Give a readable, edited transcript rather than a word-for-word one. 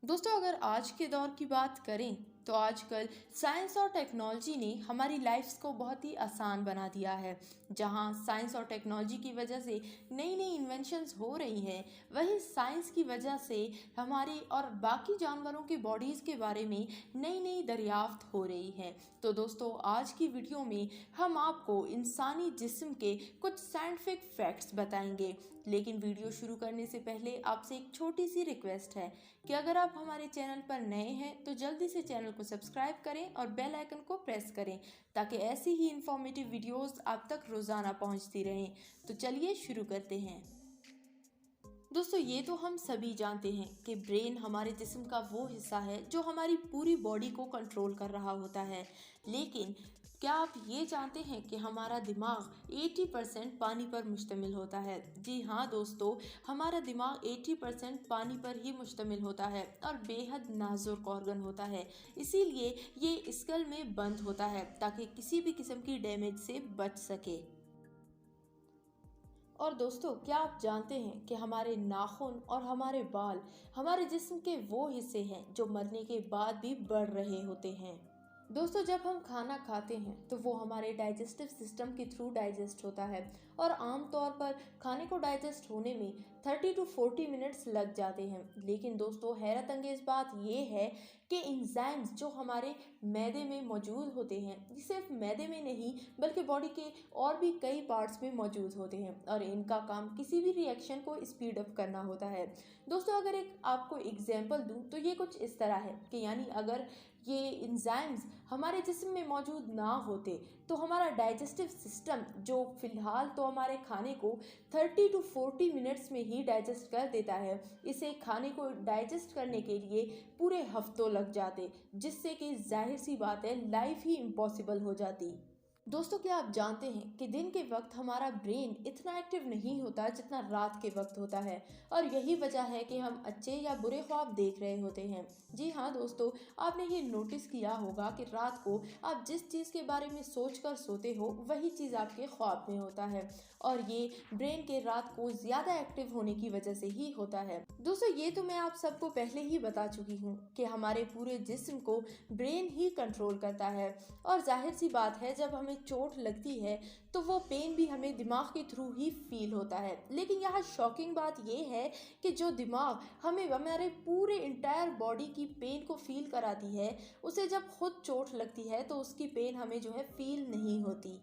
दोस्तों, अगर आज के दौर की बात करें तो आजकल साइंस और टेक्नोलॉजी ने हमारी लाइफ्स को बहुत ही आसान बना दिया है। जहां साइंस और टेक्नोलॉजी की वजह से नई नई इन्वेंशंस हो रही हैं, वहीं साइंस की वजह से हमारी और बाकी जानवरों की बॉडीज़ के बारे में नई नई दरियाफ्त हो रही है। तो दोस्तों, आज की वीडियो में हम आपको इंसानी जिस्म के कुछ साइंटिफिक फैक्ट्स बताएंगे। लेकिन वीडियो शुरू करने से पहले आपसे एक छोटी सी रिक्वेस्ट है कि अगर आप हमारे चैनल पर नए हैं तो जल्दी से चैनल को सब्सक्राइब करें और बेल आइकन को प्रेस करें ताकि ऐसी ही इंफॉर्मेटिव वीडियोस आप तक रोज़ाना पहुंचती रहें। तो चलिए शुरू करते हैं। दोस्तों, ये तो हम सभी जानते हैं कि ब्रेन हमारे जिस्म का वो हिस्सा है जो हमारी पूरी बॉडी को कंट्रोल कर रहा होता है। लेकिन क्या आप ये जानते हैं कि हमारा दिमाग 80% पानी पर मुश्तमिल होता है? जी हाँ दोस्तों, हमारा दिमाग 80% पानी पर ही मुश्तमिल होता है और बेहद नाजुक ऑर्गन होता है। इसीलिए ये स्कल में बंद होता है ताकि किसी भी किस्म की डैमेज से बच सके। और दोस्तों, क्या आप जानते हैं कि हमारे नाखून और हमारे बाल हमारे जिस्म के वो हिस्से हैं जो मरने के बाद भी बढ़ रहे होते हैं। दोस्तों, जब हम खाना खाते हैं तो वो हमारे डाइजेस्टिव सिस्टम के थ्रू डाइजेस्ट होता है और आमतौर पर खाने को डाइजेस्ट होने में 30 to 40 मिनट्स लग जाते हैं। लेकिन दोस्तों, हैरत अंगेज बात ये है कि एंजाइम्स जो हमारे मैदे में मौजूद होते हैं, ये सिर्फ मैदे में नहीं बल्कि बॉडी के और भी कई पार्ट्स में मौजूद होते हैं और इनका काम किसी भी रिएक्शन को स्पीड अप करना होता है। दोस्तों, अगर एक आपको एग्जांपल दूं तो ये कुछ इस तरह है कि यानी अगर ये एंजाइम्स हमारे जिस्म में मौजूद ना होते तो हमारा डाइजेस्टिव सिस्टम, जो फिलहाल तो हमारे खाने को 30 to 40 मिनट्स में ही डाइजेस्ट कर देता है, इसे खाने को डाइजेस्ट करने के लिए पूरे हफ्तों लग जाते, जिससे कि जाहिर सी बात है लाइफ ही इम्पॉसिबल हो जाती। दोस्तों, क्या आप जानते हैं कि दिन के वक्त हमारा ब्रेन इतना एक्टिव नहीं होता जितना रात के वक्त होता है और यही वजह है कि हम अच्छे या बुरे ख्वाब देख रहे होते हैं। जी हाँ दोस्तों, आपने ये नोटिस किया होगा कि रात को आप जिस चीज़ के बारे में सोच कर सोते हो वही चीज़ आपके ख्वाब में होता है और ये ब्रेन के रात को ज़्यादा एक्टिव होने की वजह से ही होता है। दोस्तों, ये तो मैं आप सबको पहले ही बता चुकी हूँ कि हमारे पूरे जिस्म को ब्रेन ही कंट्रोल करता है और जाहिर सी बात है जब हमें चोट लगती है तो वो पेन भी हमें दिमाग के थ्रू ही फील होता है। लेकिन यहाँ शॉकिंग बात ये है कि जो दिमाग हमें हमारे पूरे इंटायर बॉडी की पेन को फील कराती है, उसे जब खुद चोट लगती है तो उसकी पेन हमें जो है फील नहीं होती।